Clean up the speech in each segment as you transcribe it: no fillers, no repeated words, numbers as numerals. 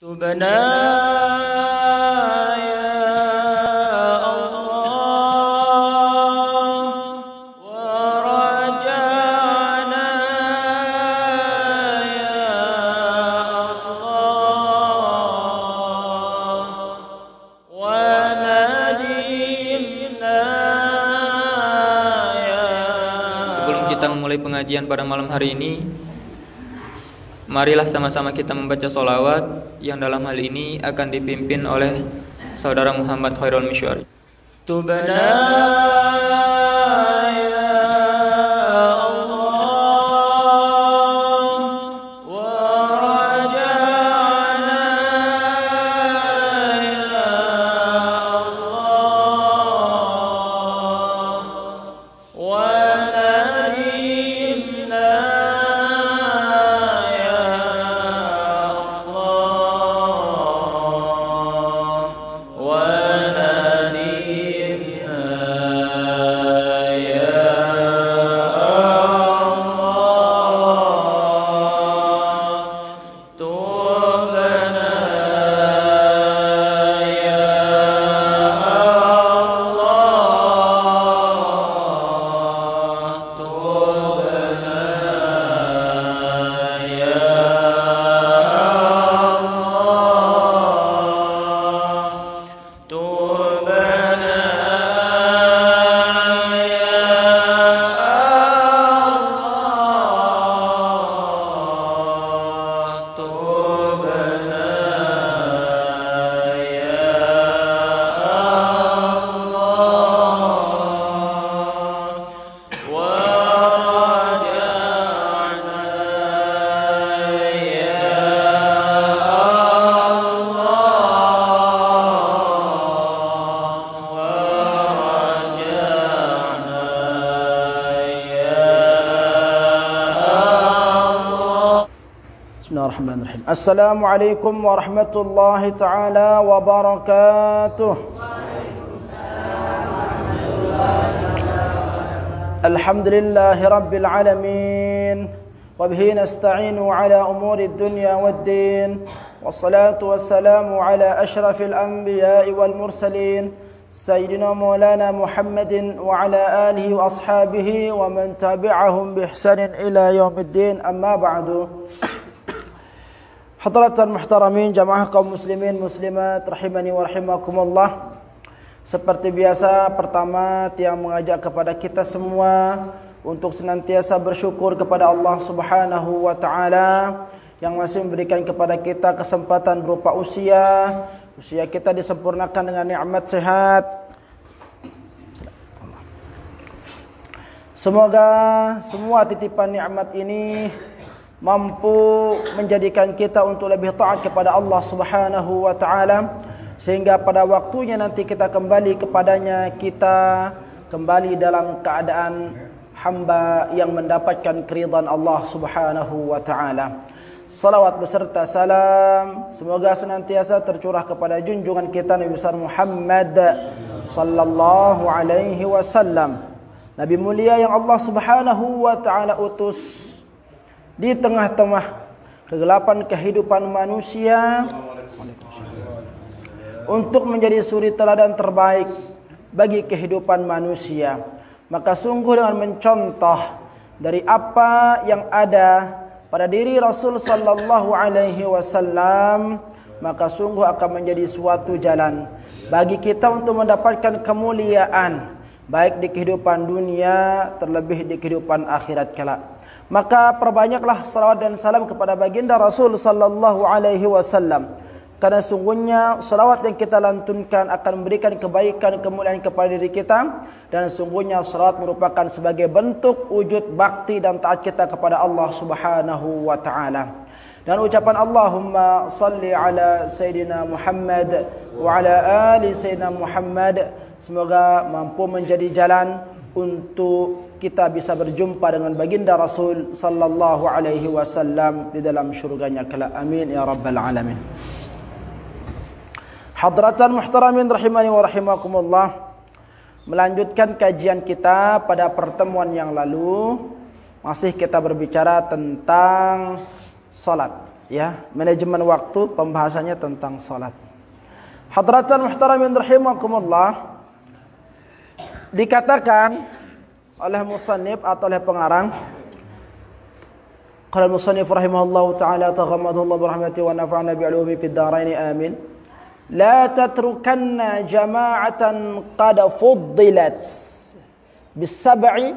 Tubna ya Allah wa raja'na ya Allah wa nadimna ya. Sebelum kita memulai pengajian pada malam hari ini, marilah sama-sama kita membaca sholawat yang dalam hal ini akan dipimpin oleh Saudara Muhammad Khairul Mishwari. Tubna Bismillahirrahmanirrahim. Assalamualaikum warahmatullahi ta'ala wabarakatuh. Alhamdulillahi rabbil alamin. Wabihi nasta'inu ala umuri dunya waddin. Wassalatu wassalamu ala ashrafil anbiya'i wal mursalin. Sayyidina maulana Muhammadin wa ala alihi wa ashabihi wa man tabi'ahum bihsanin ila yaumiddin. Amma ba'du. Hadratan muhtaramin, jamaah kaum muslimin muslimat rahimani wa rahimakumullah. Seperti biasa, pertama Tiang mengajak kepada kita semua untuk senantiasa bersyukur kepada Allah Subhanahu wa taala yang masih memberikan kepada kita kesempatan berupa usia kita disempurnakan dengan nikmat sehat. Semoga semua titipan nikmat ini mampu menjadikan kita untuk lebih taat kepada Allah Subhanahu wa taala, sehingga pada waktunya nanti kita kembali kepadanya, kita kembali dalam keadaan hamba yang mendapatkan keridhaan Allah Subhanahu wa taala. Salawat beserta salam semoga senantiasa tercurah kepada junjungan kita Nabi besar Muhammad sallallahu alaihi wasallam, Nabi mulia yang Allah Subhanahu wa taala utus di tengah-tengah kegelapan kehidupan manusia untuk menjadi suri teladan terbaik bagi kehidupan manusia. Maka sungguh dengan mencontoh dari apa yang ada pada diri Rasul sallallahu alaihi wasallam, maka sungguh akan menjadi suatu jalan bagi kita untuk mendapatkan kemuliaan baik di kehidupan dunia terlebih di kehidupan akhirat kelak. Maka perbanyaklah salawat dan salam kepada baginda Rasul sallallahu alaihi wasallam, karena sungguhnya salawat yang kita lantunkan akan memberikan kebaikan kemuliaan kepada diri kita, dan sungguhnya salawat merupakan sebagai bentuk wujud bakti dan taat kita kepada Allah Subhanahu wa taala. Dan ucapan Allahumma salli ala Sayyidina Muhammad wa ala ali Sayyidina Muhammad semoga mampu menjadi jalan untuk kita bisa berjumpa dengan baginda Rasul sallallahu alaihi wasallam di dalam syurganya kelak. Amin ya rabbal alamin. Hadratan muhtaramin rahimani wa rahimakumullah. Melanjutkan kajian kita pada pertemuan yang lalu, masih kita berbicara tentang salat. ya, manajemen waktu, pembahasannya tentang salat. Hadratan muhtaramin rahimakumullah, dikatakan oleh musannif atau oleh pengarang, qala musannif rahimahullahu taala taghammadallahu birahmatihi wa nafa'ana bi'ulumi fid dharain amin. La tatrukanna jama'atan qad fuddilat bis-sab'i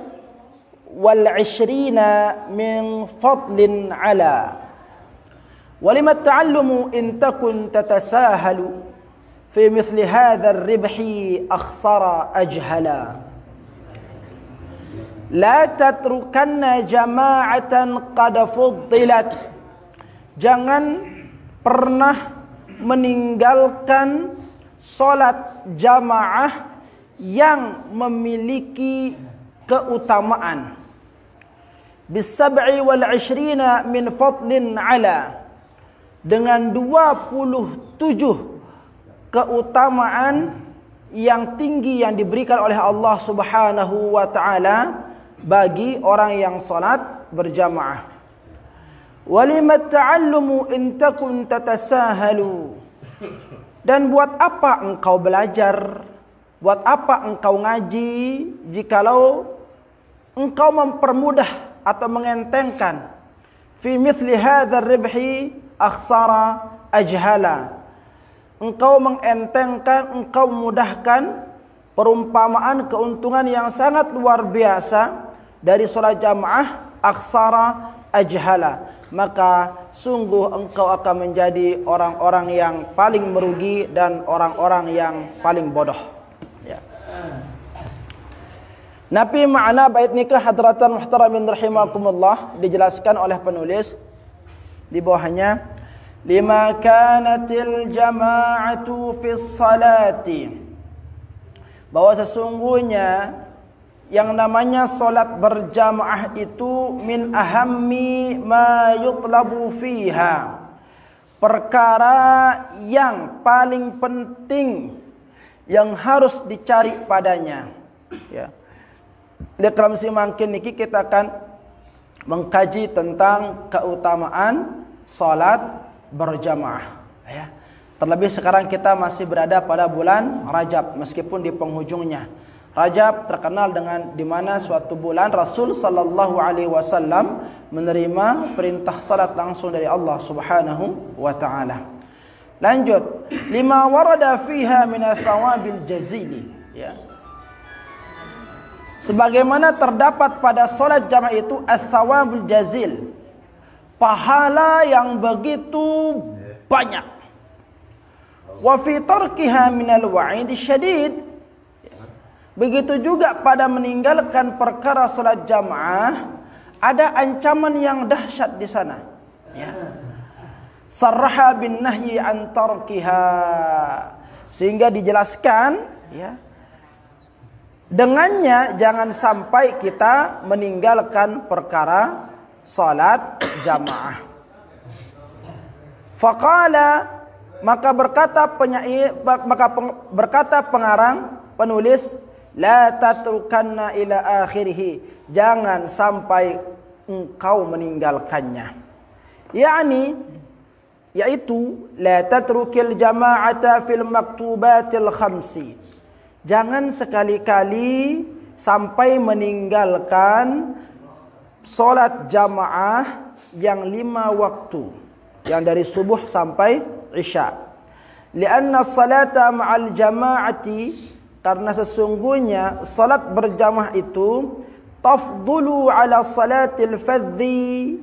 wal 'ishrina min fadlin 'ala. Wa lima at-ta'allumu in takun tatasahalu fi mithli hadha ar-ribhi akhsara ajhala. La tatrukanna jama'atan qad fuddilat. Jangan pernah meninggalkan salat jamaah yang memiliki keutamaan. Bis-sab'i wal 'ishrina min fadlin 'ala. Dengan 27 keutamaan yang tinggi yang diberikan oleh Allah Subhanahu wa taala bagi orang yang salat berjamaah. Walimat ta'allumu in takun tatasahalu. Dan buat apa engkau belajar? Buat apa engkau ngaji jikalau engkau mempermudah atau mengentengkan? Fi mithli hadzal ribhi akhsara ajhala. Engkau mengentengkan, engkau memudahkan perumpamaan keuntungan yang sangat luar biasa dari salat jamaah, akhsara ajhala. Maka sungguh engkau akan menjadi orang-orang yang paling merugi dan orang-orang yang paling bodoh. Ya. Nabi makna bait nikah hadratan muhtaramin rahimakumullah dijelaskan oleh penulis di bawahnya, lima kanatil jama'atu fis salati, bahwa sesungguhnya yang namanya solat berjamaah itu min ahammi ma yutlabu fiha, perkara yang paling penting yang harus dicari padanya. Ya. Lekram simangkin niki kita akan mengkaji tentang keutamaan solat berjamaah. Ya. Terlebih sekarang kita masih berada pada bulan Rajab, meskipun di penghujungnya. Rajab terkenal dengan di mana suatu bulan Rasul sallallahu alaihi wasallam menerima perintah salat langsung dari Allah Subhanahu wa taala. Lanjut, lima warada fiha min athawabil jazili, ya. Sebagaimana terdapat pada salat jamaah itu athawabul jazil, pahala yang begitu banyak. Wa fi tarkiha minal wa'id syadid. Begitu juga pada meninggalkan perkara salat jamaah ada ancaman yang dahsyat di sana. Ya. Sarraha bin nahyi an tarkiha, sehingga dijelaskan, ya, dengannya jangan sampai kita meninggalkan perkara salat jamaah. Faqala, maka berkata pengarang penulis, la tatrukanna ila akhirih, jangan sampai engkau meninggalkannya. Yaitu la tatrukil jama'ata fil maktubatil khamsi, jangan sekali-kali sampai meninggalkan salat jamaah yang 5 waktu, yang dari subuh sampai isya. Lianna salata ma'al jama'ati, karena sesungguhnya salat berjamaah itu tafdulu ala salatil fadhi,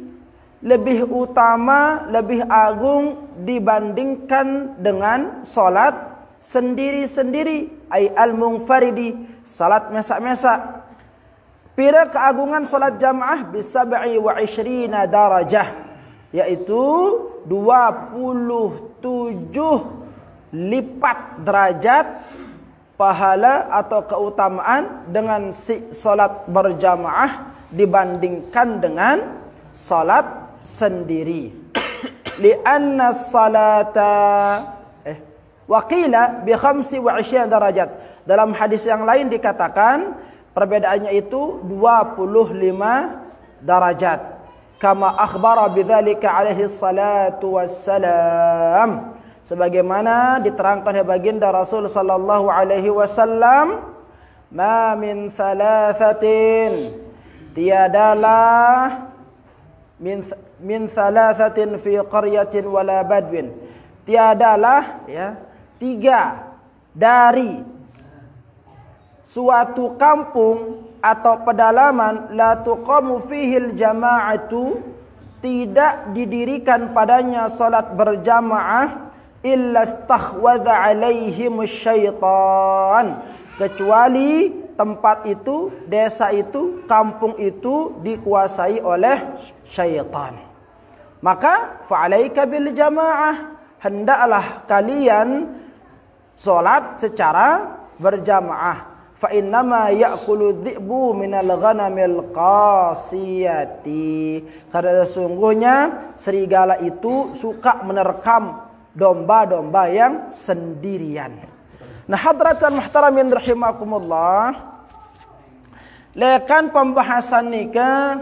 lebih utama, lebih agung dibandingkan dengan salat sendiri-sendiri, ay al-munfaridi, salat mesak-mesak. Pira keagungan salat jamaah bisab'i wa 'ishrina darajah, yaitu 27 lipat derajat pahala atau keutamaan dengan salat berjamaah dibandingkan dengan salat sendiri. Lianna salata waqila bi 25 darajat. Dalam hadis yang lain dikatakan perbedaannya itu 25 derajat. kama akhbara bidzalika alaihi salatu wassalam, sebagaimana diterangkan oleh baginda Rasul sallallahu alaihi wasallam, ma min thalathatin, tiadalah min thalathatin fi qaryatin wala badwin, tiadalah ya 3 dari suatu kampung atau pedalaman, la tuqamu fihil jama'atu, tidak didirikan padanya salat berjamaah, illa stakhwadha alaihimus syaitan, kecuali tempat itu, desa itu, kampung itu dikuasai oleh syaitan. Maka fa'alaika bil jamaah, hendaklah kalian salat secara berjamaah. Fa innama ya'kulu dhi'bu minal ghanamil qasiyati, karena sesungguhnya serigala itu suka menerkam domba-domba yang sendirian. Nah, hadratan muhtaramin rahimakumullah, lekan pembahasan nika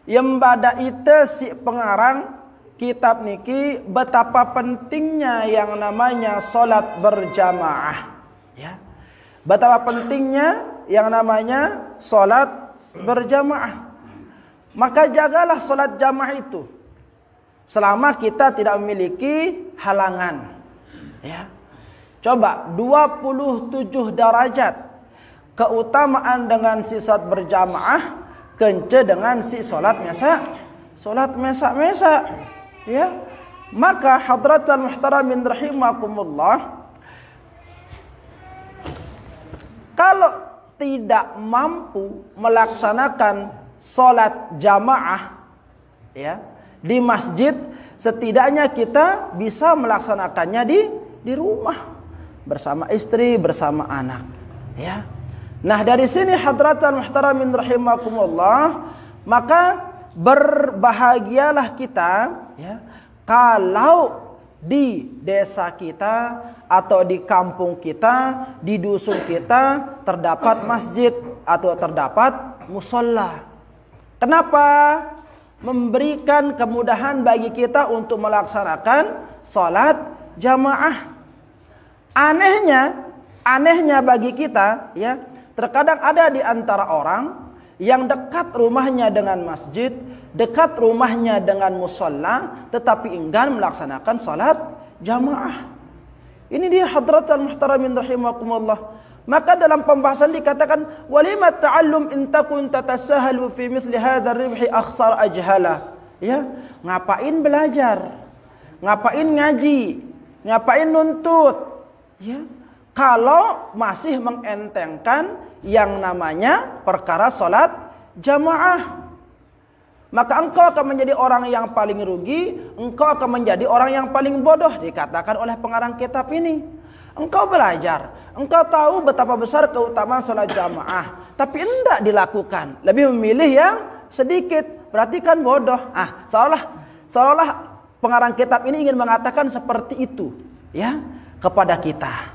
yang pada itu si pengarang kitab niki betapa pentingnya yang namanya salat berjamaah, ya. Betapa pentingnya yang namanya salat berjamaah. Maka jagalah salat jamaah itu selama kita tidak memiliki halangan, ya. Coba 27 derajat keutamaan dengan si salat berjamaah kence dengan si salat mesa, ya. Maka hadratan muhtaramin rahimakumullah, kalau tidak mampu melaksanakan salat jamaah, ya, di masjid, setidaknya kita bisa melaksanakannya di rumah bersama istri, bersama anak, ya. Nah, dari sini hadratan muhtaramin rahimakumullah, maka berbahagialah kita, ya, kalau di desa kita atau di kampung kita, di dusun kita terdapat masjid atau terdapat musola. Kenapa? Memberikan kemudahan bagi kita untuk melaksanakan salat jamaah. Anehnya bagi kita, ya, terkadang ada di antara orang yang dekat rumahnya dengan masjid, dekat rumahnya dengan musola, tetapi enggan melaksanakan salat jamaah. Ini dia hadratan muhtaramin rahimakumullah. Maka dalam pembahasan dikatakan, walima ta'allum in takun tatasahalu fi mithli hadzal ribhi akhsar ajhala. Ya, ngapain belajar? Ngapain ngaji? Ngapain nuntut? Ya, kalau masih mengentengkan yang namanya perkara salat jamaah, maka engkau akan menjadi orang yang paling rugi, engkau akan menjadi orang yang paling bodoh, dikatakan oleh pengarang kitab ini. Engkau belajar, engkau tahu betapa besar keutamaan salat jamaah, tapi hendak dilakukan, lebih memilih yang sedikit, berarti kan bodoh. Seolah pengarang kitab ini ingin mengatakan seperti itu, ya, kepada kita.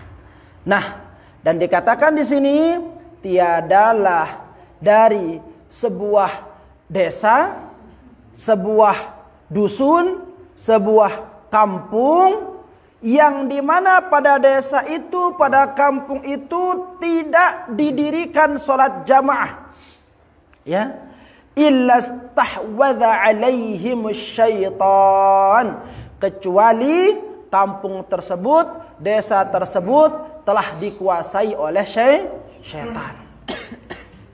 Nah, dan dikatakan di sini, tiadalah dari sebuah desa, sebuah dusun, sebuah kampung, yang dimana pada desa itu, pada kampung itu tidak didirikan salat jamaah, ya, illa stahwadha alaihimus syaitan, kecuali kampung tersebut, desa tersebut telah dikuasai oleh syaitan.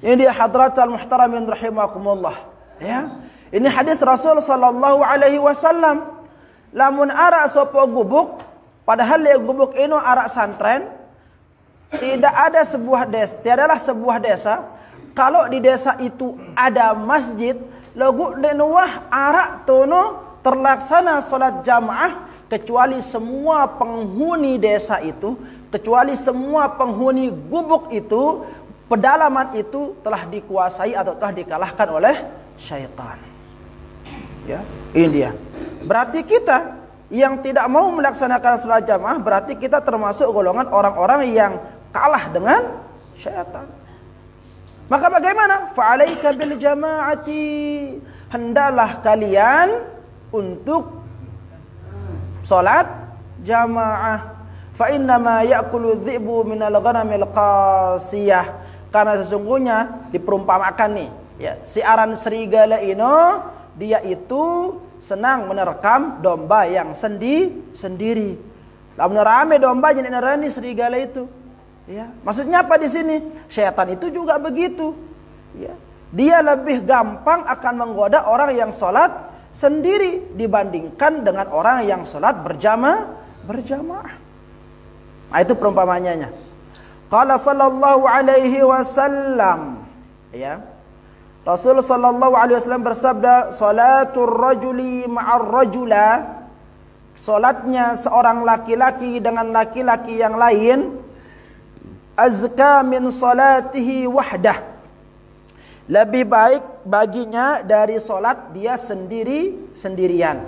Ini dia hadratal muhtaramin rahimakumullah, ya. Ini hadis Rasul sallallahu alaihi wasallam, lamun ara sopo gubuk, padahal le gubuk ino arak santren, tiadalah sebuah desa, kalau di desa itu ada masjid, lagu denuah arak tono terlaksana salat jamaah, kecuali semua penghuni desa itu, kecuali semua penghuni gubuk itu, pedalaman itu telah dikuasai atau telah dikalahkan oleh syaitan. Ya, ini dia. Berarti kita yang tidak mau melaksanakan salat jamaah, berarti kita termasuk golongan orang-orang yang kalah dengan syaitan. Maka bagaimana? Fa'alaika bil jama'ati, hendaklah kalian untuk salat jamaah. Fa inna ma ya'kulu dhi'bu minal ghanamil qasiyah. Karena sesungguhnya diperumpamakan nih, ya, siaran serigala ini dia itu senang menerkam domba yang sendiri. Lamun rame domba jadi nerani serigala itu. Ya, maksudnya apa di sini? Syaitan itu juga begitu. Ya, dia lebih gampang akan menggoda orang yang salat sendiri dibandingkan dengan orang yang salat berjamaah. Nah, itu perumpamannya. Qala sallallahu alaihi wasallam, ya. Rasul sallallahu alaihi wasallam bersabda, salatul rajuli ma'ar rajula, salatnya seorang laki-laki dengan laki-laki yang lain, azka min salatihi wahdah, lebih baik baginya dari salat dia sendirian.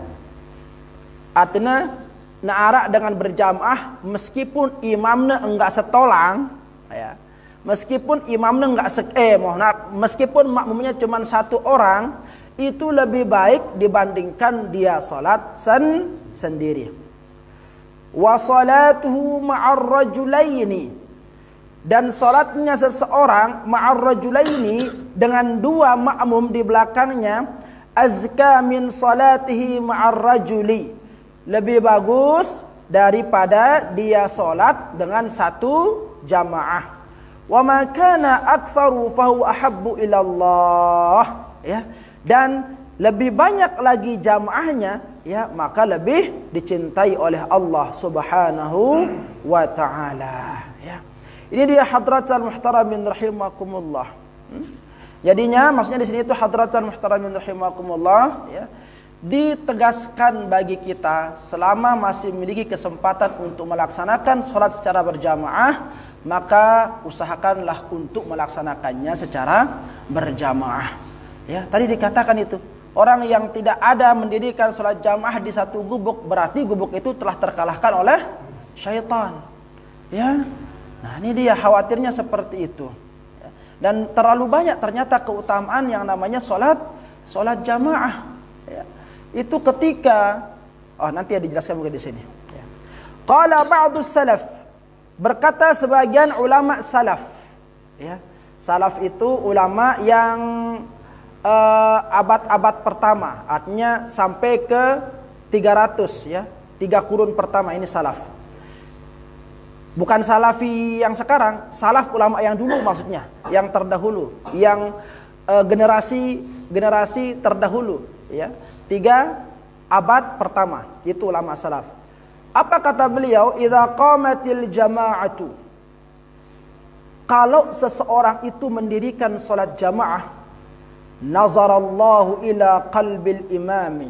Artinya na'arak dengan berjamaah meskipun imamnya enggak setolang, ya. Meskipun imamnya enggak meskipun makmumnya cuma satu orang, itu lebih baik dibandingkan dia salat sendiri. Wa salatuhu ma'ar rajulaini, dan salatnya seseorang ma'ar rajulaini dengan dua makmum di belakangnya, azka min salatihi ma'ar rajuli, lebih bagus daripada dia salat dengan satu jamaah. Wa ma kana aktsaru fa huwa ahabbu ila Allah, ya. Dan lebih banyak lagi jamaahnya, ya, maka lebih dicintai oleh Allah Subhanahu wa taala, ya. Ini dia hadratul muhtaramin rahimakumullah. Jadinya maksudnya di sini itu hadratul muhtaramin rahimakumullah, ya. Ditegaskan bagi kita selama masih memiliki kesempatan untuk melaksanakan sholat secara berjamaah, maka usahakanlah untuk melaksanakannya secara berjamaah. Ya, tadi dikatakan itu, orang yang tidak ada mendirikan sholat jamaah di satu gubuk, berarti gubuk itu telah terkalahkan oleh syaitan. Ya, nah ini dia khawatirnya seperti itu. Ya. Dan terlalu banyak ternyata keutamaan yang namanya sholat jamaah. Ya. Itu ketika nanti ya dijelaskan mungkin di sini. Ya. Qala ba'dus salaf, berkata sebagian ulama salaf, ya. Salaf itu ulama yang abad-abad pertama, artinya sampai ke 300, ya. 3 kurun pertama ini salaf. Bukan salafi yang sekarang, salaf ulama yang dulu maksudnya, yang terdahulu, yang generasi terdahulu, ya. 3 abad pertama itu ulama salaf. Apa kata beliau? Idza qamatil jama'atu, kalau seseorang itu mendirikan salat jamaah, nazarallahu ila qalbil imami,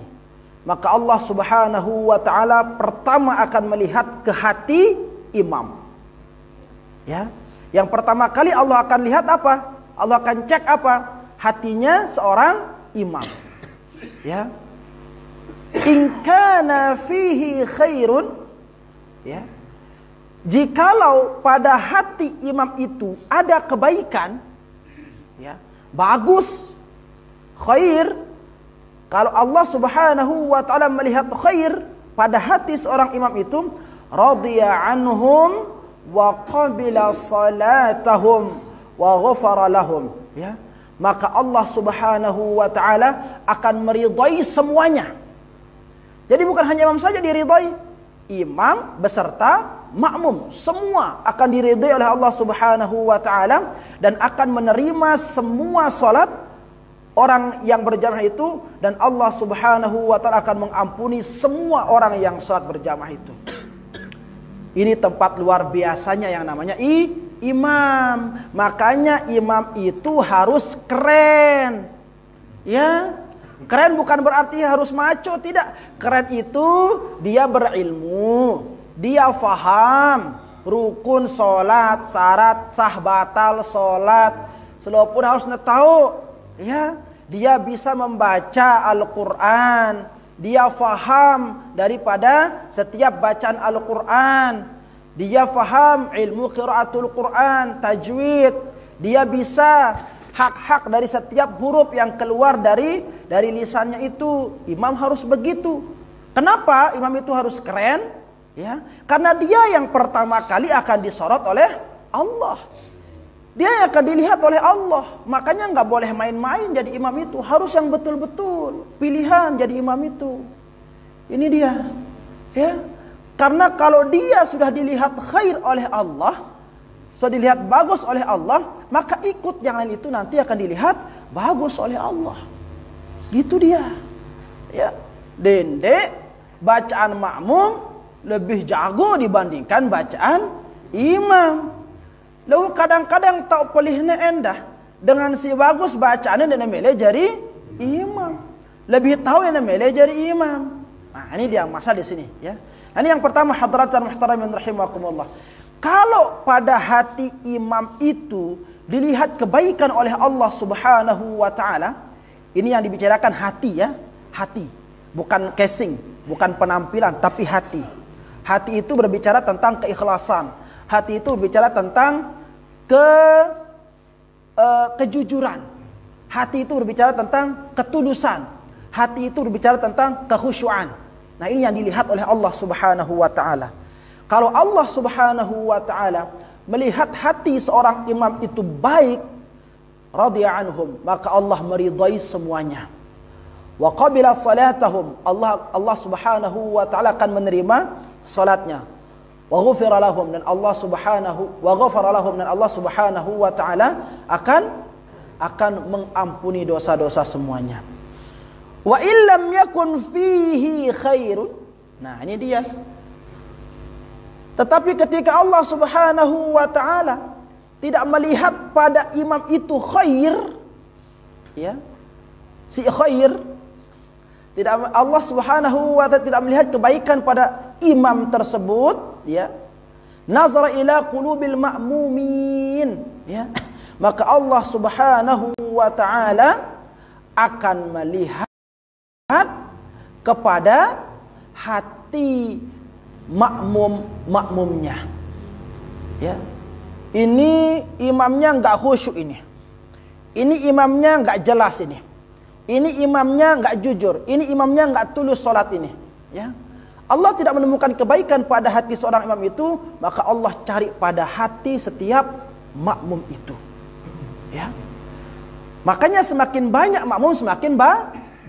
maka Allah Subhanahu wa taala pertama akan melihat ke hati imam. Ya, yang pertama kali Allah akan lihat apa? Allah akan cek apa? Hatinya seorang imam. Ya. In kana fihi khairun, ya. Jikalau pada hati imam itu ada kebaikan, ya, bagus, khair. Kalau Allah Subhanahu wa taala melihat khair pada hati seorang imam itu, radiya anhum wa qabila salatahum wa ghafara lahum, ya. Maka Allah Subhanahu wa taala akan meridai semuanya. Jadi bukan hanya imam saja diridai, imam beserta makmum semua akan diridai oleh Allah Subhanahu wa taala dan akan menerima semua salat orang yang berjamaah itu, dan Allah Subhanahu wa taala akan mengampuni semua orang yang salat berjamaah itu. Ini tempat luar biasanya yang namanya imam. Makanya imam itu harus keren. Ya. Keren bukan berarti harus maco, tidak. Keren itu dia berilmu, dia faham rukun salat, syarat sah batal salat, selopun harus tahu, ya. Dia bisa membaca Al-Qur'an, dia faham daripada setiap bacaan Al-Qur'an, dia faham ilmu qiraatul Qur'an, tajwid, dia bisa hak-hak dari setiap huruf yang keluar dari lisannya itu. Imam harus begitu. Kenapa imam itu harus keren? Ya, karena dia yang pertama kali akan disorot oleh Allah. Dia yang akan dilihat oleh Allah. Makanya nggak boleh main-main jadi imam itu. Harus yang betul-betul pilihan jadi imam itu. Ini dia. Ya. Karena kalau dia sudah dilihat khair oleh Allah, sudah dilihat bagus oleh Allah, maka ikut yang lain itu nanti akan dilihat bagus oleh Allah. Gitu dia. Ya. Dendek bacaan makmum lebih jago dibandingkan bacaan imam. Lalu kadang-kadang tak pelihnya endah dengan si bagus bacaannya dan memilih jadi imam. Lebih tahu yang memilih jadi imam. Nah, ini dia masalah di sini, ya. Nah, ini yang pertama, hadratan muhtaramin rahimakumullah. Kalau pada hati imam itu dilihat kebaikan oleh Allah Subhanahu wa taala, ini yang dibicarakan hati, ya. Hati, bukan casing, bukan penampilan, tapi hati. Hati itu berbicara tentang keikhlasan. Hati itu berbicara tentang kejujuran. Hati itu berbicara tentang ketulusan. Hati itu berbicara tentang kekhusyuan. Nah, ini yang dilihat oleh Allah Subhanahu wa taala. Kalau Allah Subhanahu wa taala melihat hati seorang imam itu baik, radhiya anhum, maka Allah meridai semuanya. Wa qabila salatahum, Allah Subhanahu wa taala akan menerima salatnya. Wa ghufira lahum, dan Allah Subhanahu wa taala akan mengampuni dosa-dosa semuanya. Wa illam yakun fihi khairun. Nah, ini dia. Tetapi ketika Allah Subhanahu wa taala tidak melihat pada imam itu khair, ya. Si khair, tidak, Allah Subhanahu wa taala tidak melihat kebaikan pada imam tersebut, ya. Nazara ila qulubil ma'mumin, ya. Maka Allah Subhanahu wa taala akan melihat kepada hati makmumnya, ya. Ini imamnya enggak khusyuk ini. Ini imamnya enggak jelas ini. Ini imamnya enggak jujur. Ini imamnya enggak tulus salat ini, ya. Allah tidak menemukan kebaikan pada hati seorang imam itu, maka Allah cari pada hati setiap makmum itu, ya. Makanya semakin banyak makmum semakin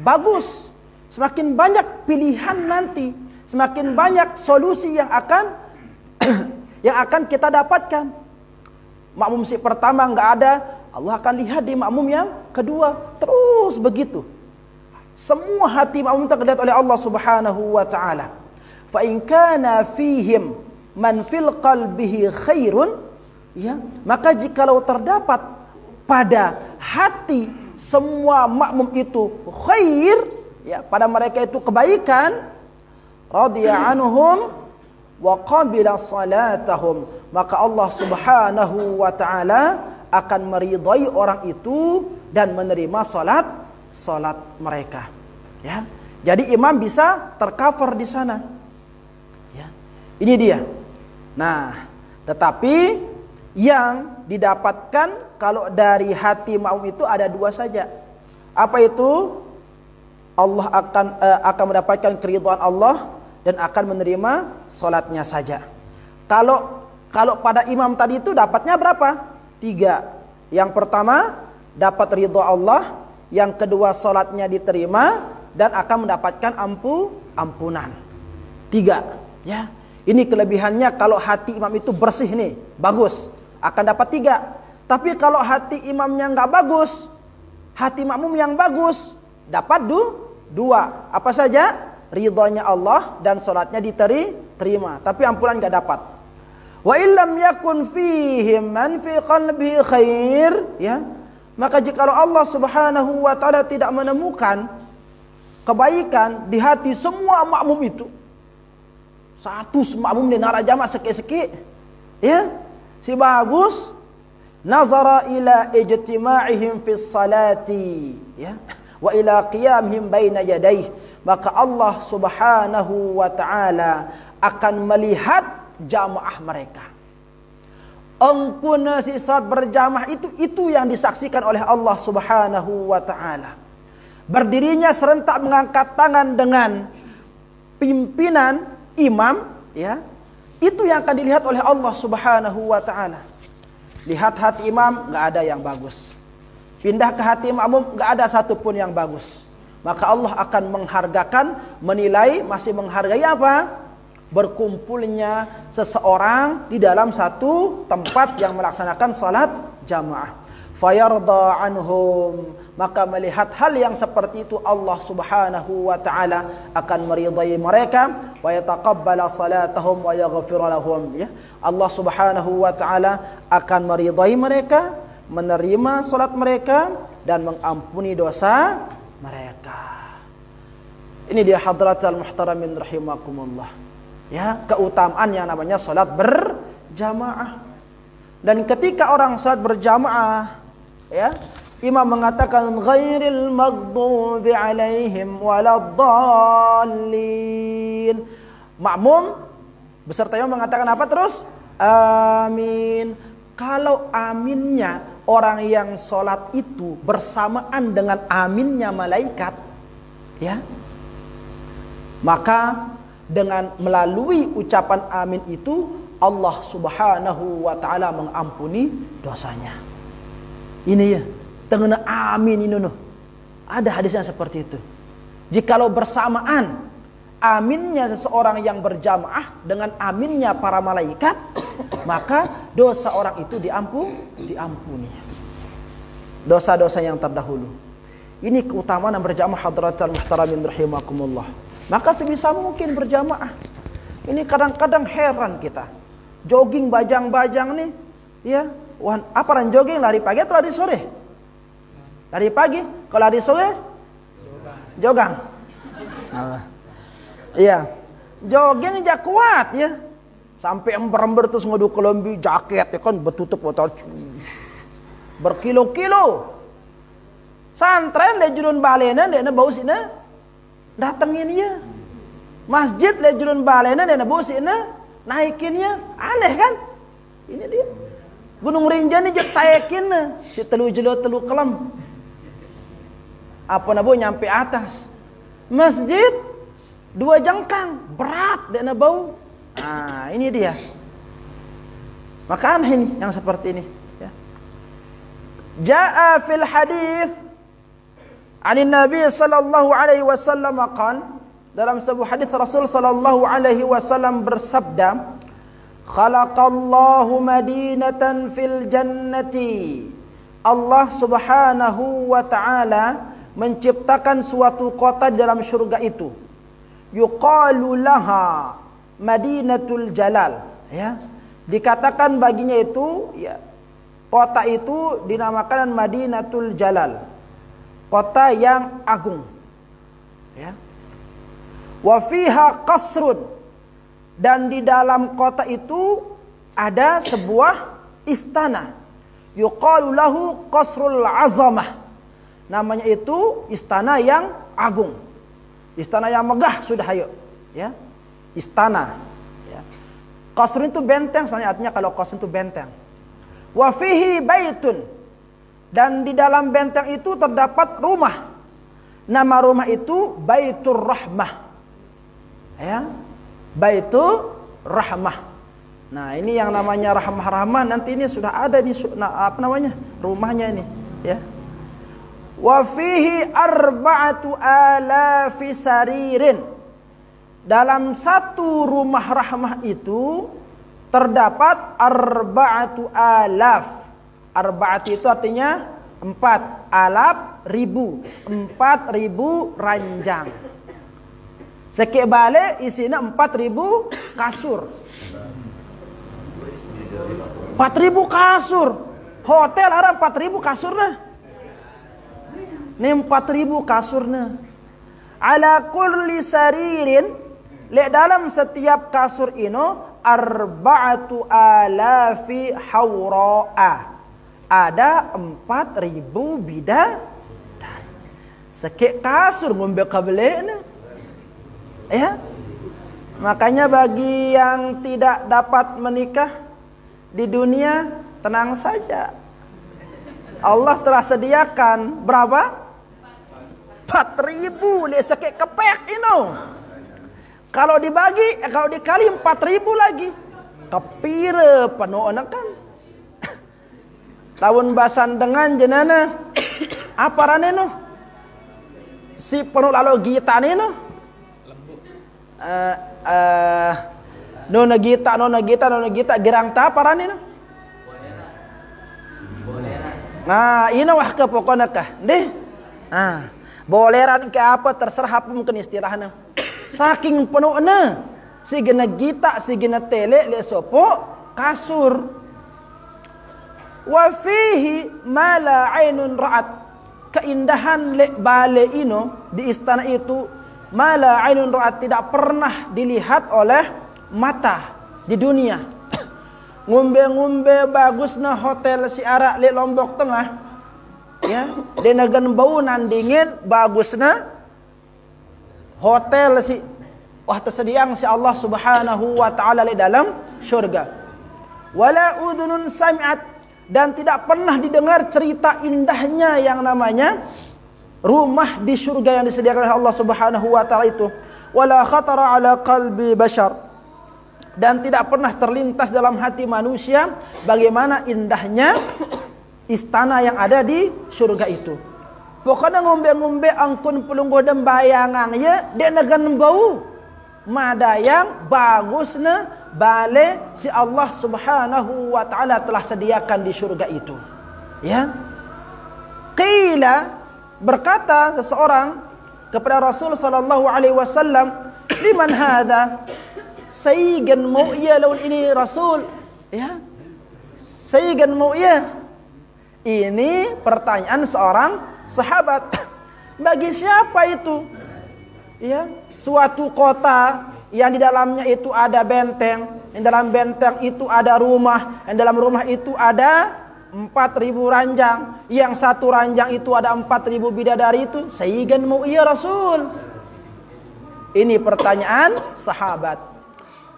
bagus. Semakin banyak pilihan nanti, semakin banyak solusi yang akan kita dapatkan. Makmum si pertama enggak ada, Allah akan lihat di makmum yang kedua, terus begitu. Semua hati makmum terlihat oleh Allah Subhanahu wa taala. Fa in kana fihim man fil qalbihi khairun, ya, maka jikalau terdapat pada hati semua makmum itu khair, ya, pada mereka itu kebaikan, radhiya anhum wa qabila salatahum, maka Allah Subhanahu wa taala akan meridai orang itu dan menerima salat mereka, ya. Jadi imam bisa tercover di sana, ya. Ini dia. Nah, tetapi yang didapatkan kalau dari hati makmum itu ada dua saja. Apa itu? Allah akan mendapatkan keridhaan Allah dan akan menerima salatnya saja. Kalau pada imam tadi itu dapatnya berapa? 3. Yang pertama dapat ridha Allah, yang kedua salatnya diterima dan akan mendapatkan ampunan. 3, ya. Ini kelebihannya kalau hati imam itu bersih nih, bagus, akan dapat 3. Tapi kalau hati imamnya enggak bagus, hati makmum yang bagus, dapat 2. Apa saja? Ridhonya Allah dan salatnya diterima, tapi ampunan enggak dapat. Wa illam yakun fihim man fi qalbihi khair, ya. Maka jika Allah Subhanahu wa taala tidak menemukan kebaikan di hati semua makmum itu, satu makmum di nara jamaah seki-seki, ya, si bagus, nazara ila ijtima'ihim fi salati, ya, wa ila qiyamihim baina yadayhi, maka Allah Subhanahu wa taala akan melihat jamaah mereka Engpun si salat berjamaah itu yang disaksikan oleh Allah Subhanahu wa taala. Berdirinya serentak mengangkat tangan dengan pimpinan imam, ya. Itu yang akan dilihat oleh Allah Subhanahu wa taala. Lihat hati imam, enggak ada yang bagus. Pindah ke hati makmum, enggak ada satupun yang bagus. Maka Allah akan menghargakan, menilai, masih menghargai apa? Berkumpulnya seseorang di dalam satu tempat yang melaksanakan salat jamaah. Fayarda anhum, maka melihat hal yang seperti itu Allah Subhanahu wa taala akan meridai mereka, wa yataqabbala salatahum wa yaghfir lahum, ya. Allah Subhanahu wa taala akan meridai mereka, menerima salat mereka dan mengampuni dosa mereka. Ini dia hadratul muhtaramin rahimakumullah. Ya, keutamaan yang namanya salat berjamaah. Dan ketika orang salat berjamaah, ya, imam mengatakan ghairil maghdubi alaihim waladdallin. Makmum beserta imam mengatakan apa terus? Amin. Kalau aminnya orang yang salat itu bersamaan dengan aminnya malaikat, ya, maka dengan melalui ucapan amin itu Allah Subhanahu wa taala mengampuni dosanya. Ini ya, tengena amin ini noh. Ada hadisnya seperti itu. Jikalau bersamaan aminnya seseorang yang berjamaah dengan aminnya para malaikat, maka dosa orang itu diampuni. Dosa-dosa yang terdahulu. Ini keutamaan yang berjamaah hadratul muhtaramin rahimakumullah. Maka sebisa mungkin berjamaah. Ini kadang-kadang heran kita. Jogging bajang-bajang nih, ya. Wah, apa orang jogging lari pagi atau lari sore? Lari pagi, kalau lari sore? Jogang. Iya. Jogging aja kuat ya. Sampai ember-ember terus ngadu kelembi jaket ya kan bertutup botol. Berkilo-kilo. Santren lejurun balena dena bau sina. Datengin ya. Masjid lejurun balena dena bau sina. Naikin ya. Aneh kan? Ini dia. Gunung Rinjani je taekin si telu jelo telu kelam. Apa nabo nyampe atas. Masjid 2 jengkang, berat dena bau. Nah, ini dia. Maka aneh ini yang seperti ini, ya. Jaa fil hadis anin Nabi sallallahu alaihi wasallam qala, dalam sebuah hadis Rasul sallallahu alaihi wasallam bersabda, khalaqallahu madinatan fil jannati. Allah Subhanahu wa taala menciptakan suatu kota di dalam surga itu. Yuqalu laha Madinatul Jalal, ya. Dikatakan baginya itu, ya, kota itu dinamakan Madinatul Jalal. Kota yang agung. Ya. Wa fiha qasrun, dan di dalam kota itu ada sebuah istana. Yuqalu lahu Qasrul Azamah. Namanya itu istana yang agung. Istana yang megah sudah ayo, ya. Istana, ya. Qasr itu benteng sebenarnya, artinya kalau qasr itu benteng. Wa fihi baitun, dan di dalam benteng itu terdapat rumah. Nama rumah itu Baitur Rahmah. Ya. Baitur Rahmah. Nah, ini yang namanya rahmah-rahmah nanti ini sudah ada di apa namanya? Rumahnya ini, ya. Wa fihi 4,000 saririn. Dalam satu rumah rahmah itu terdapat 4,000. 4 itu artinya 4,000, 4,000 ranjang. Sekek balik isinya 4,000 kasur. 4,000 kasur. Hotel ada 4,000 kasur nah. Ini 4,000 kasur nah. Ala kulli saririn, le dalam setiap kasur ino 4,000 hawra'a. Ada 4,000 bidadari. Sekek kasur ngombe kabelena. Ya. Makanya bagi yang tidak dapat menikah, di dunia tenang saja. Allah telah sediakan berapa? 4.000 le sakit kepek ino. Kalau dibagi, kalau dikali 4.000 lagi. Kepira penuh kan. Tahun basan dengan jenana. Apa rane no? Si penuh lalu gita ni no? Nona gita gerang ta apa rane no? Nah, ini wah ke pokoknya kah? Deh. Nah, boleran ke apa terserah apa mungkin istilahnya. Saking penuhnya si gena gita, si gena tele le sopo kasur. Wa fihi ma la ainun ra'at. Keindahan le bale ino di istana itu ma la ainun ra'at, tidak pernah dilihat oleh mata di dunia. Ngumbe-ngumbe bagusna hotel si Ara le Lombok Tengah. Ya, denagan bau nandingin bagusna hotel si wah tersediang si Allah Subhanahu wa taala di dalam syurga. Wala udhunun sami'at, dan tidak pernah didengar cerita indahnya yang namanya rumah di surga yang disediakan oleh Allah Subhanahu wa taala itu. Wala khatara ala qalbi bashar, dan tidak pernah terlintas dalam hati manusia bagaimana indahnya istana yang ada di surga itu. Pokoknya ngombe-ngombe angkun pelungguh dan bayangan ya, dia negan bau madayang bagusnya bale si Allah Subhanahu wa taala telah sediakan di surga itu. Ya. Qila, berkata seseorang kepada Rasul sallallahu alaihi wasallam, "Liman hadza?" Sayyigan mau iya lawan ini Rasul, ya. Sayyigan mau iya. Ini pertanyaan seorang sahabat. Bagi siapa itu? Ya, suatu kota yang di dalamnya itu ada benteng, yang dalam benteng itu ada rumah, yang dalam rumah itu ada 4.000 ranjang, yang satu ranjang itu ada 4.000 bidadari itu. Sayyigan mau iya Rasul. Ini pertanyaan sahabat.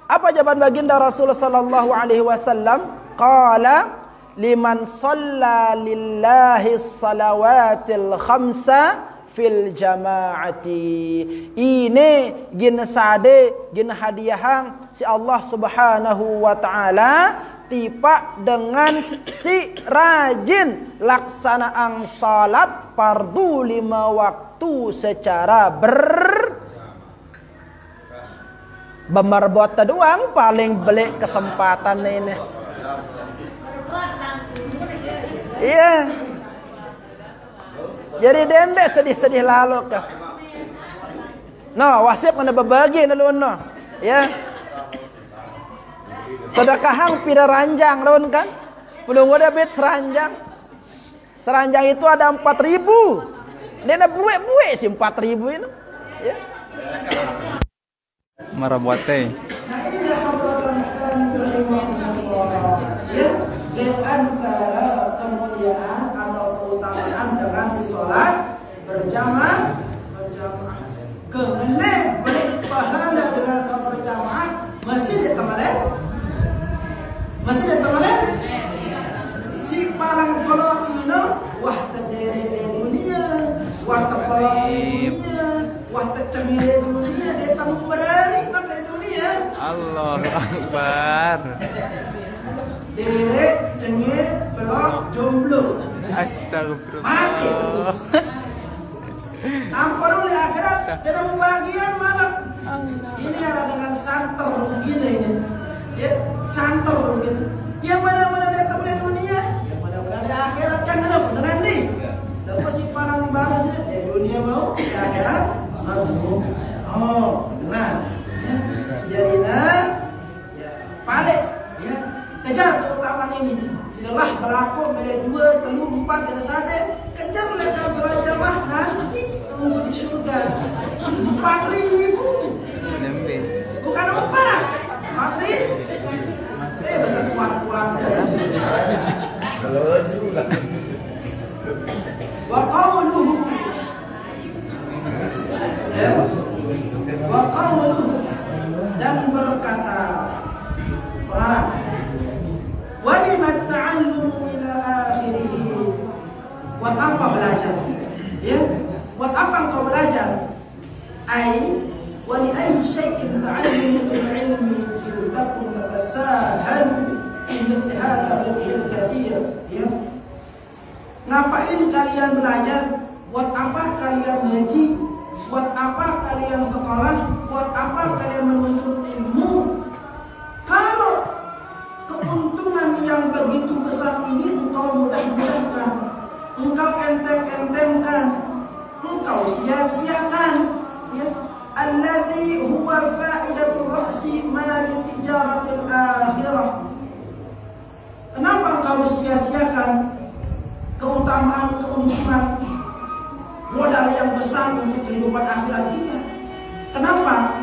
Apa jawaban baginda Rasulullah sallallahu alaihi wasallam? Qala liman shalla lillahi salawatil khamsa fil jamaati. Ini gin sade gin hadiahang si Allah Subhanahu wa taala tipa dengan si rajin laksanaan salat fardu 5 waktu secara Bemarbota doang paling beli kesempatan ini. Iya. Jadi dendek sedih-sedih lalu kah. No, wasip kena berbagi nalun no. Ya. Sedekahang pira ranjang lawan kan? Belum ada bet seranjang. Seranjang itu ada 4.000. Dia nak buat si 4.000 ini. Ya. Marabuate. Ya, di antara kemuliaan atau keutamaan dengan si sholat berjamaah, kemenang beri pahala dengan sholat berjamaah masih ditemalai, si palang kolok ini wah terdiri di dunia, wah terkolok di dunia, wah tercemil di dunia, dia tamu berani di dunia. Allahu Akbar. Derek, cengit, belok, jomblo. Astagfirullah. Mati. Ampun oleh akhirat, tidak membagian malam. Ini ada dengan santer begini ini. Ya, santer begini. Yang mana-mana datang di dunia, yang mana-mana di akhirat kan ada pun nanti. Lepas si parang bagus di dunia mau, di akhirat mau. Oh, benar. Ya, jadi ya, balik. Ya, kejar keutamaan ini. Setelah berlaku pada 2, 3, 4 dan sate, kejarlah kalau sholat jamaah nanti tunggu di surga 4.000. Bukan 4.000. Bisa kuat-kuat. Wa qawluhu. Wa qawluhu, dan berkata pengarang, ngaji? Buat apa kalian sekolah? Buat apa kalian menuntut ilmu? Kalau keuntungan yang begitu besar ini engkau mudah-mudahkan, engkau enteng-entengkan, engkau sia-siakan, ya. Alladzi huwa fa'idatul ra'si mali tijaratil akhirah. Kenapa engkau sia-siakan keuntungan modal yang besar untuk kehidupan akhirat kita? Kenapa?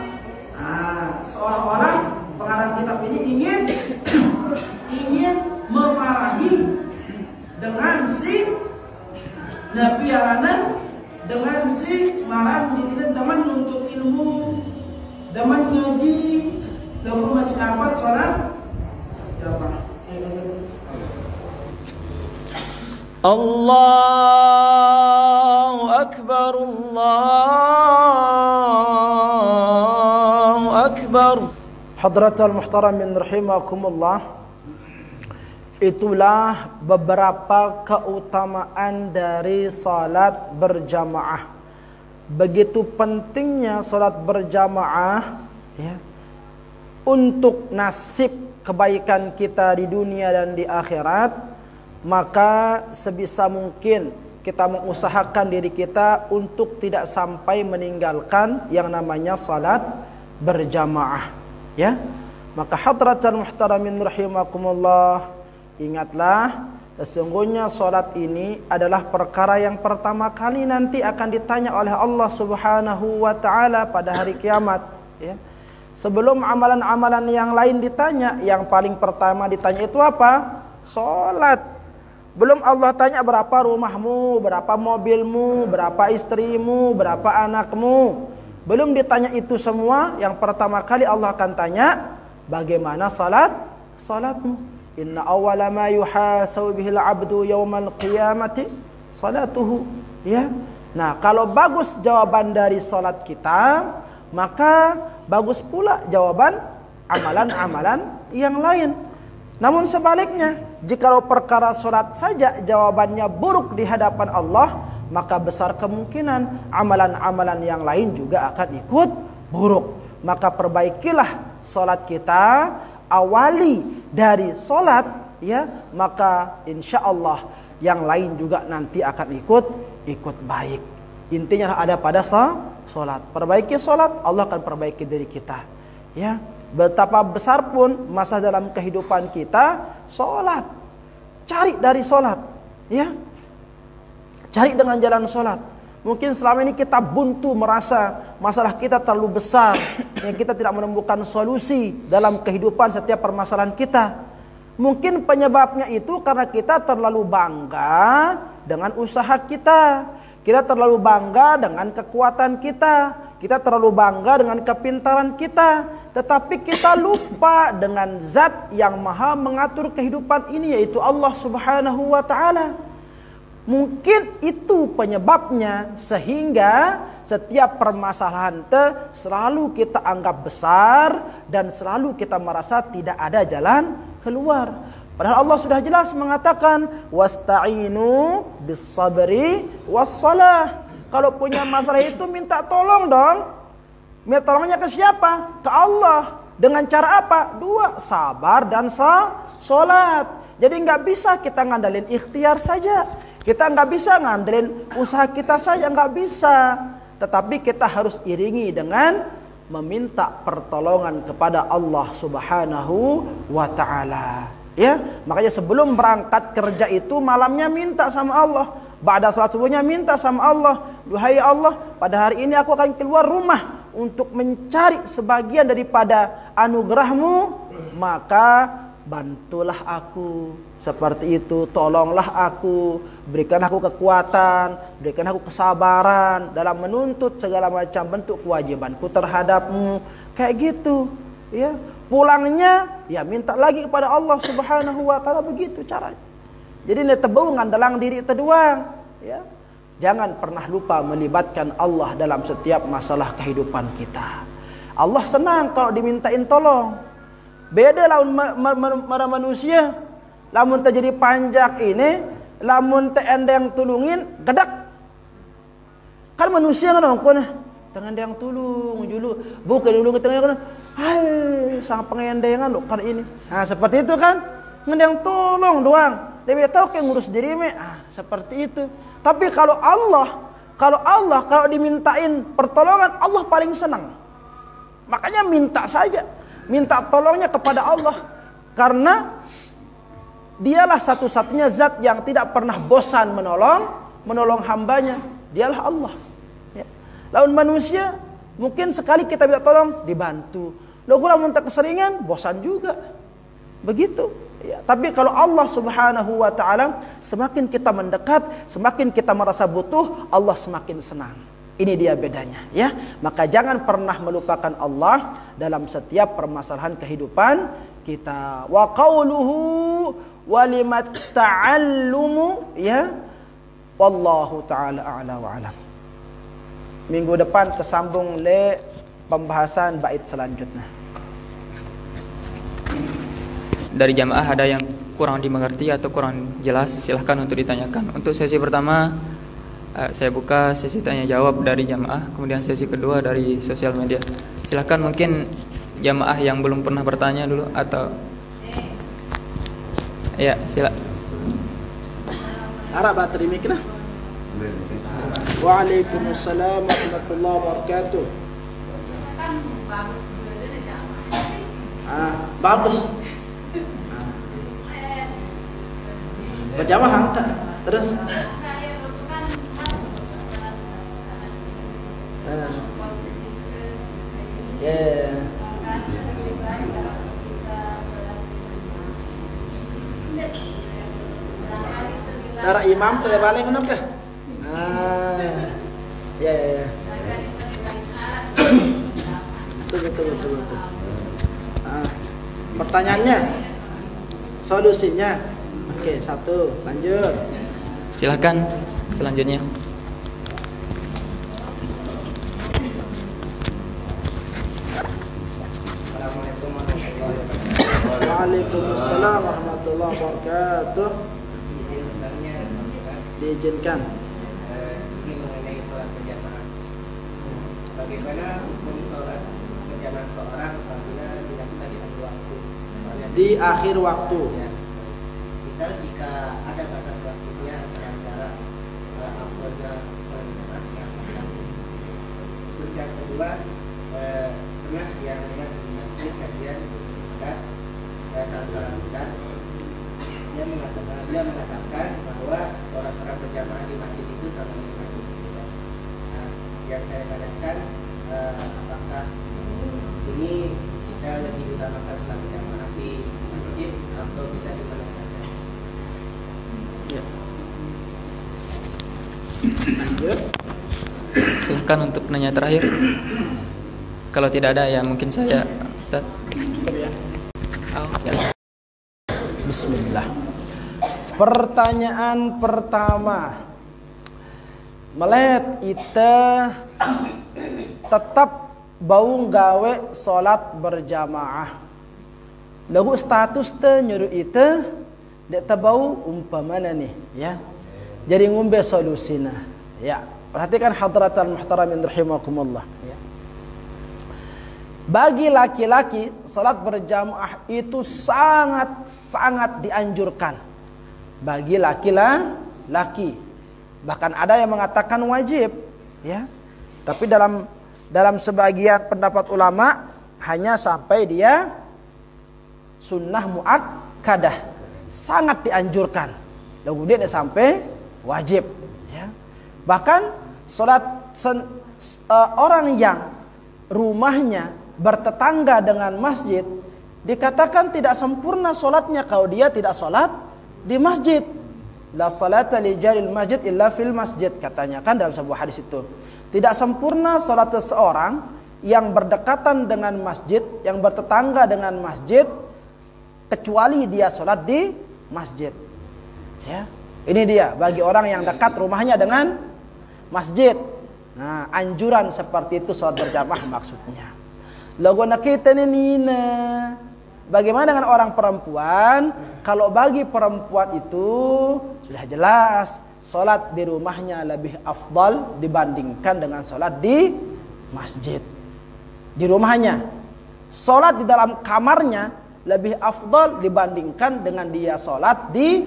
Seolah-olah pengarang kitab ini ingin memarahi dengan si Nabi Alanan, dengan si marah diri dengan menuntut ilmu, dengan ngaji, lalu masih dapat sholat. Allahu Akbar, Allahu Akbar. Hadratul muhtaramin rahimakumullah. Itulah beberapa keutamaan dari salat berjamaah. Begitu pentingnya salat berjamaah, ya, untuk nasib kebaikan kita di dunia dan di akhirat. Maka sebisa mungkin kita mengusahakan diri kita untuk tidak sampai meninggalkan yang namanya salat berjamaah, ya. Maka hadratan muhtaramin rahimakumullah, ingatlah sesungguhnya salat ini adalah perkara yang pertama kali nanti akan ditanya oleh Allah Subhanahu wa taala pada hari kiamat, ya. Sebelum amalan-amalan yang lain ditanya, yang paling pertama ditanya itu apa? Salat. Belum Allah tanya berapa rumahmu, berapa mobilmu, berapa istrimu, berapa anakmu. Belum ditanya itu semua, yang pertama kali Allah akan tanya, bagaimana salatmu? Inna awwala ma yuhasabu bihil abdu yaumal qiyamati salatuhu, ya. Nah, kalau bagus jawaban dari salat kita, maka bagus pula jawaban amalan-amalan yang lain. Namun sebaliknya, jikalau perkara salat saja jawabannya buruk di hadapan Allah, maka besar kemungkinan amalan-amalan yang lain juga akan ikut buruk. Maka perbaikilah salat kita, awali dari salat, ya, maka insya Allah yang lain juga nanti akan ikut baik. Intinya ada pada salat. Perbaiki salat, Allah akan perbaiki diri kita, ya. Betapa besar pun masa dalam kehidupan kita, salat. Cari dari salat, ya. Cari dengan jalan salat. Mungkin selama ini kita buntu, merasa masalah kita terlalu besar, sehingga kita tidak menemukan solusi dalam kehidupan setiap permasalahan kita. Mungkin penyebabnya itu karena kita terlalu bangga dengan usaha kita. Kita terlalu bangga dengan kekuatan kita. Kita terlalu bangga dengan kepintaran kita, tetapi kita lupa dengan zat yang maha mengatur kehidupan ini, yaitu Allah Subhanahu wa ta'ala. Mungkin itu penyebabnya sehingga setiap permasalahan selalu kita anggap besar dan selalu kita merasa tidak ada jalan keluar. Padahal Allah sudah jelas mengatakan, wasta'inu bis-sabri was-salah. Kalau punya masalah itu minta tolong dong. Minta tolongnya ke siapa? Ke Allah. Dengan cara apa? Dua, sabar dan salat. Jadi nggak bisa kita ngandalin ikhtiar saja. Kita nggak bisa ngandelin usaha kita saja, nggak bisa. Tetapi kita harus iringi dengan meminta pertolongan kepada Allah Subhanahu wa ta'ala. Ya, makanya sebelum berangkat kerja itu malamnya minta sama Allah. Ba'da salat subuhnya minta sama Allah, duhai Allah, pada hari ini aku akan keluar rumah untuk mencari sebagian daripada anugerahmu, maka bantulah aku seperti itu, tolonglah aku, berikan aku kekuatan, berikan aku kesabaran dalam menuntut segala macam bentuk kewajibanku terhadapmu, kayak gitu, ya. Pulangnya ya minta lagi kepada Allah Subhanahu wa ta'ala, begitu caranya. Jadi ini tebungan dalam diri itu doang, ya. Jangan pernah lupa melibatkan Allah dalam setiap masalah kehidupan kita. Allah senang kalau dimintain tolong. Beda lamun manusia, lamun terjadi panjak ini, lamun endeng tulungin gedak. Kan manusia kan orang tangan dia yang tulung julu, bukan dulu kita kan, hai sang pengendengan lo kan ini. Nah seperti itu kan, yang tolong doang. Dia tahu kayak ngurus diri seperti itu. Tapi kalau dimintain pertolongan, Allah paling senang. Makanya minta saja, minta tolongnya kepada Allah, karena dialah satu-satunya zat yang tidak pernah bosan menolong hambanya. Dialah Allah. Lawan manusia mungkin sekali kita minta tolong dibantu. Lalu kalau minta keseringan bosan juga. Begitu. Ya, tapi kalau Allah Subhanahu wa taala semakin kita mendekat, semakin kita merasa butuh, Allah semakin senang. Ini dia bedanya, ya. Maka jangan pernah melupakan Allah dalam setiap permasalahan kehidupan kita. Wa qauluhu walimat ta'allumu, ya. Wallahu taala a'la wa alam. Minggu depan tersambung pembahasan bait selanjutnya. Dari jamaah ada yang kurang dimengerti atau kurang jelas, silahkan untuk ditanyakan. Untuk sesi pertama saya buka sesi tanya jawab dari jamaah, kemudian sesi kedua dari sosial media. Silahkan mungkin jamaah yang belum pernah bertanya dulu atau ya silakan. Arab bateri mikna. Waalaikumsalam warahmatullahi wabarakatuh. Bagus. Berjamaah angkat terus. Darah imam tidak balik kenapa? Ya. Betul. Pertanyaannya, solusinya. Oke, 1, lanjut. Silakan selanjutnya. Assalamualaikum warahmatullahi wabarakatuh. Waalaikumsalam warahmatullahi wabarakatuh. Diizinkan. Ini mengenai sholat berjamaah. Bagaimana hukum sholat berjamaah seorang apabila dilakukan di akhir waktu? Di akhir waktu. Ya. Misal jika ada batas waktunya antara afdolnya berjamaah yang akan. Terus yang kedua, pernah yang di masjid kajian ustaz, salah seorang ustaz dia mengatakan bahwa sholat orang berjamaah di masjid itu sama dengan masjid. Nah, yang saya tanyakan, apakah ini kita lebih utamakan sholat berjamaah di masjid atau bisa di mana saja? Ya. Lanjut. Silakan untuk penanya terakhir. Kalau tidak ada ya mungkin saya, Ustaz. Bismillah. Pertanyaan pertama, melet ita tetap bau gawe solat berjamaah. Lagu status te nyuruh ita dek tabau umpamana nih, ya. Jadi ngumbe solusina, ya. Perhatikan hadratan muhtaramin rahimakumullah, ya. Bagi laki-laki, salat berjamaah itu sangat-sangat dianjurkan. Bagi laki-laki, bahkan ada yang mengatakan wajib, ya. Tapi dalam sebagian pendapat ulama hanya sampai dia sunnah muakkadah, sangat dianjurkan. Lalu dia sampai wajib, ya. Bahkan salat orang yang rumahnya bertetangga dengan masjid dikatakan tidak sempurna solatnya kalau dia tidak solat di masjid. La salata li jaril masjid illa fil masjid, katanya kan dalam sebuah hadis itu. Tidak sempurna solat seseorang yang berdekatan dengan masjid, yang bertetangga dengan masjid, kecuali dia solat di masjid. Ya, ini dia bagi orang yang dekat rumahnya dengan masjid. Nah, anjuran seperti itu solat berjamaah maksudnya. Lagu nak kita nina. Bagaimana dengan orang perempuan? Kalau bagi perempuan itu sudah jelas Salat di rumahnya lebih afdal dibandingkan dengan salat di masjid. Di rumahnya. Salat di dalam kamarnya lebih afdal dibandingkan dengan dia salat di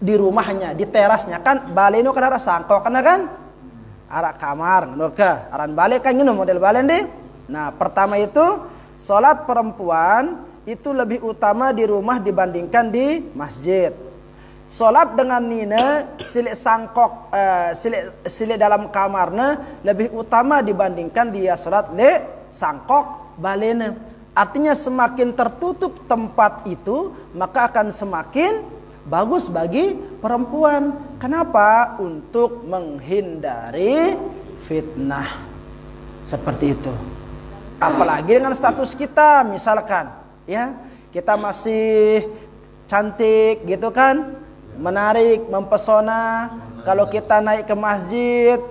rumahnya, di terasnya. Kan baleno kan ada sangkok kan? Arah kamar, nuka. Aran balik kan gini model balen deh. Nah, pertama itu salat perempuan itu lebih utama di rumah dibandingkan di masjid. Salat dengan nina silik sangkok silik dalam kamarnya lebih utama dibandingkan dia salat le sangkok balena. Artinya semakin tertutup tempat itu, maka akan semakin bagus bagi perempuan. Kenapa? Untuk menghindari fitnah. Seperti itu. Apalagi dengan status kita, misalkan ya, kita masih cantik gitu kan, menarik, mempesona. Kalau kita naik ke masjid,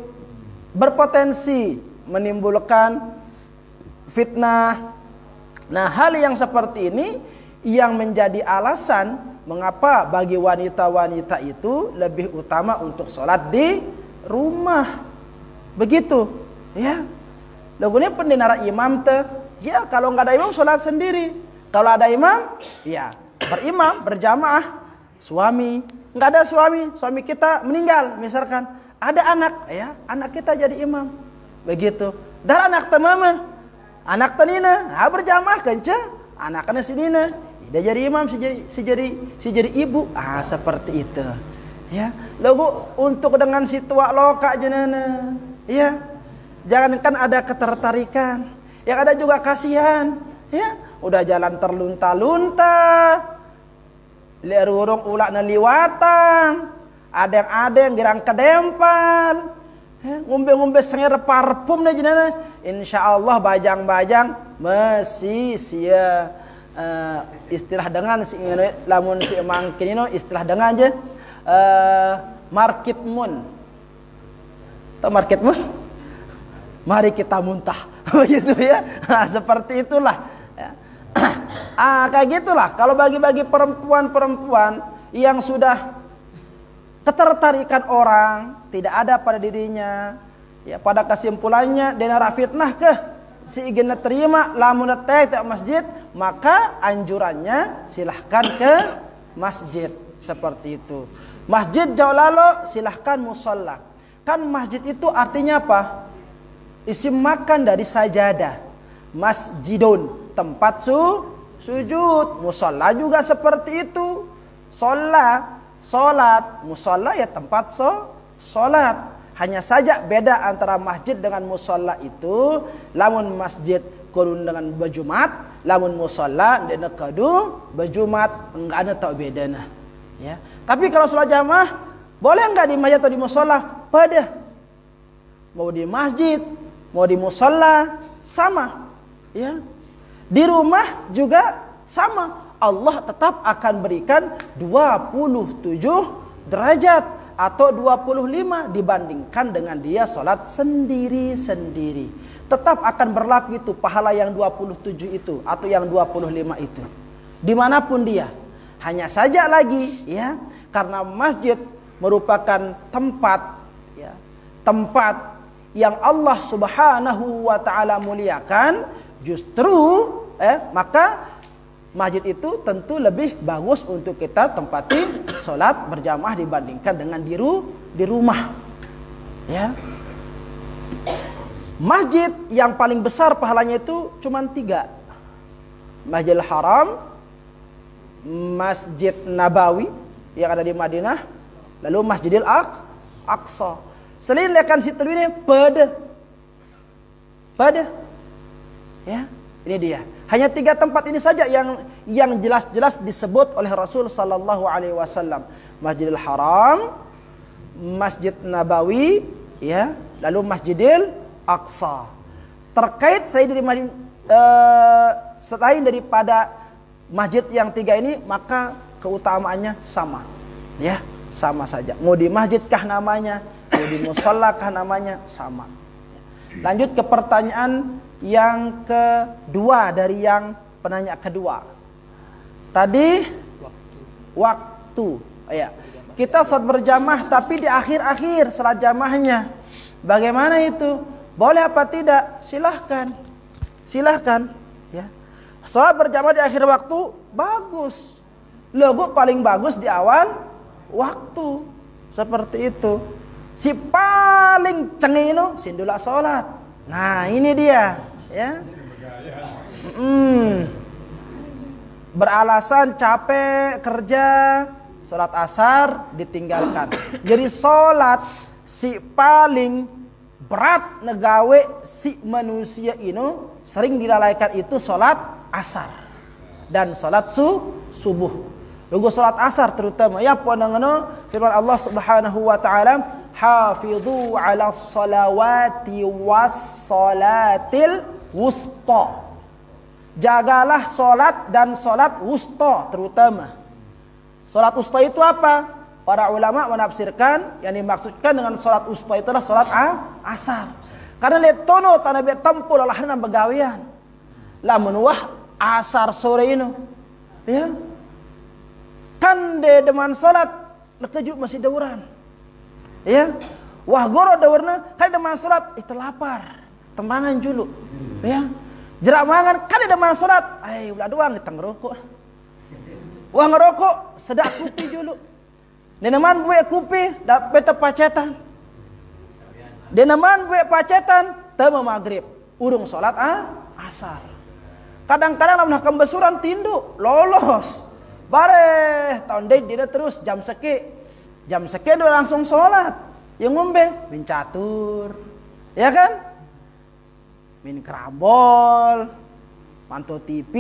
berpotensi menimbulkan fitnah. Nah, hal yang seperti ini yang menjadi alasan mengapa bagi wanita-wanita itu lebih utama untuk sholat di rumah. Begitu, ya. Lagunya pendinara imam teh, ya kalau nggak ada imam sholat sendiri. Kalau ada imam, ya berimam berjamaah. Suami, nggak ada suami kita meninggal, misalkan ada anak, ya anak kita jadi imam. Begitu. Dan anak temama, anak tenina, berjamaah kenca, anaknya sinina. Dia jadi imam, si jadi ibu. Seperti itu. Ya, lalu untuk dengan si tua loka jenana. Ya. Jangankan ada ketertarikan, yang ada juga kasihan. Ya, udah jalan terlunta-lunta. Lerurung ulak naliwatan. Ada yang girang kedempal. Ya, ngombe-ngombe senger parfum na jenana. Insyaallah bajang-bajang masih sia. Istilah dengan si lamun si mangkin ini istilah dengan aja market moon. Tahu market moon? Mari kita muntah. Begitu ya. Nah, seperti itulah ya. Kayak gitulah kalau bagi-bagi perempuan-perempuan yang sudah ketertarikan orang tidak ada pada dirinya, ya pada kesimpulannya denara fitnah ke si ingin terima lamun teh ke masjid, maka anjurannya silahkan ke masjid. Seperti itu. Masjid jauh lalu silahkan musola. Kan masjid itu artinya apa? Isim makan dari sajadah. Masjidun, tempat sujud. Musola juga seperti itu. Solat, musola ya tempat solat. Hanya saja beda antara masjid dengan musola itu, lamun masjid kurun dengan berjumat, lamun musola dengan kadu berjumat, enggak ada tak bedanya. Ya. Tapi kalau sholat jamaah boleh enggak di masjid atau di musola? Pada mau di masjid, mau di musola sama. Ya. Di rumah juga sama. Allah tetap akan berikan 27 derajat atau 25 dibandingkan dengan dia sholat sendiri-sendiri. Tetap akan berlaku itu pahala yang 27 itu atau yang 25 itu. Dimanapun dia. Hanya saja lagi ya, karena masjid merupakan tempat ya, tempat yang Allah Subhanahu wa taala muliakan, justru maka masjid itu tentu lebih bagus untuk kita tempati sholat berjamaah dibandingkan dengan di rumah. Ya. Masjid yang paling besar pahalanya itu cuma 3. Masjidil Haram, Masjid Nabawi yang ada di Madinah, lalu Masjidil Aqsa. Selain lekan situ ini pada. Ya, ini dia. Hanya 3 tempat ini saja yang jelas-jelas disebut oleh Rasul sallallahu alaihi wasallam. Masjidil Haram, Masjid Nabawi, ya, lalu Masjidil Aqsa. Terkait selain daripada masjid yang 3 ini, maka keutamaannya sama. Ya, sama saja. Mau di masjidkah namanya, mau di musallakah namanya, sama. Lanjut ke pertanyaan yang kedua dari yang penanya kedua. Tadi waktu. Ya. kita sholat berjamaah tapi di akhir-akhir sholat jamaahnya. Bagaimana itu? Boleh apa tidak? Silahkan. Silahkan. Ya. Sholat berjamaah di akhir waktu, bagus. Logo paling bagus di awal waktu. Seperti itu. Si paling cengeng sindula sholat. Nah ini dia. Ya. Beralasan capek kerja, sholat asar ditinggalkan. Jadi sholat si paling berat negawe si manusia ini sering dilalaikan itu sholat asar dan sholat subuh. Lugu sholat asar terutama ya ponangono firman Allah Subhanahu wa taala, hafidhu 'ala sholawati was sholatil wusta. Jagalah sholat dan sholat wusta terutama. Sholat wusta itu apa? Para ulama menafsirkan yang dimaksudkan dengan sholat wusta itu adalah sholat asar. Karena letono tanah betampu lalahan begawian. Lamun wah asar sore ini. Ya. Kan de deman sholat lekejuk masih dauran. Ya. Wah goro daurna kan deman sholat itu lapar. Tembangan julu. Ya. Jerak mangan kan ada mana sholat, ulah doang kita ngerokok. Wah ngerokok sedak kupi dulu. Deneman gue kupi dapat pacetan. Deneman gue pacetan temu maghrib, urung sholat asar. Kadang-kadang lamun hakam besuran tindu lolos. Bare tahun deh dia terus jam seki udah langsung sholat. Yang ngombe mencatur, ya kan? Min kerabol, mantau TV,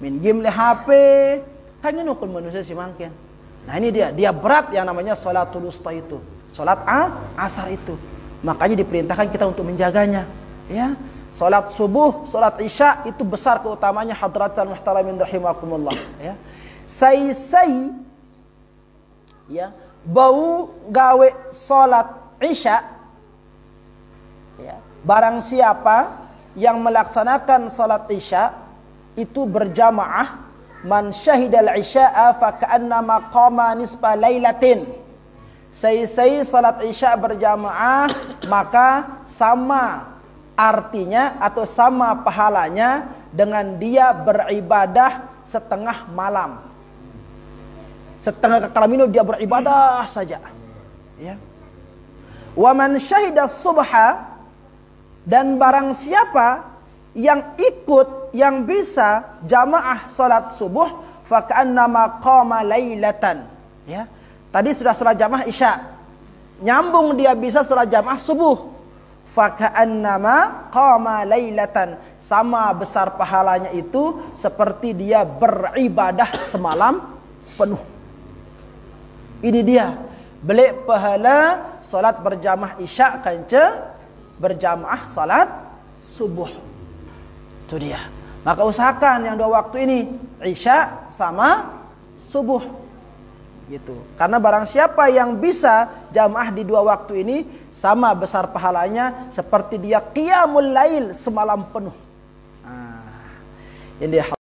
min game le HP, kan ini nukul manusia si mangkian. Nah ini dia berat yang namanya sholatul wusta itu, sholat asar itu. Makanya diperintahkan kita untuk menjaganya. Ya, sholat subuh, sholat isya itu besar keutamanya hadratan muhtaramin rahimakumullah. Ya, say, ya bau gawe sholat isya. Ya. Barang siapa yang melaksanakan salat isya itu berjamaah, man syahidal isya'a fa ka'annama qama nisfa lailatin. Sai salat isya berjamaah maka sama artinya atau sama pahalanya dengan dia beribadah setengah malam. Setengah kekalaminu dia beribadah saja. Ya. Wa man syahidas subha, dan barang siapa yang ikut, yang bisa jamaah salat subuh, fa ka'annama qama lailatan. Ya. Tadi sudah salat jamaah isya. Nyambung dia bisa salat jamaah subuh. Fa ka'annama qama lailatan. Sama besar pahalanya itu seperti dia beribadah semalam penuh. Ini dia. Beli pahala salat berjamaah isya kanca berjamaah salat subuh. Itu dia. Maka usahakan yang dua waktu ini isya sama subuh. Gitu. Karena barang siapa yang bisa jamaah di dua waktu ini sama besar pahalanya seperti dia qiyamul lail semalam penuh. Nah, ini dia.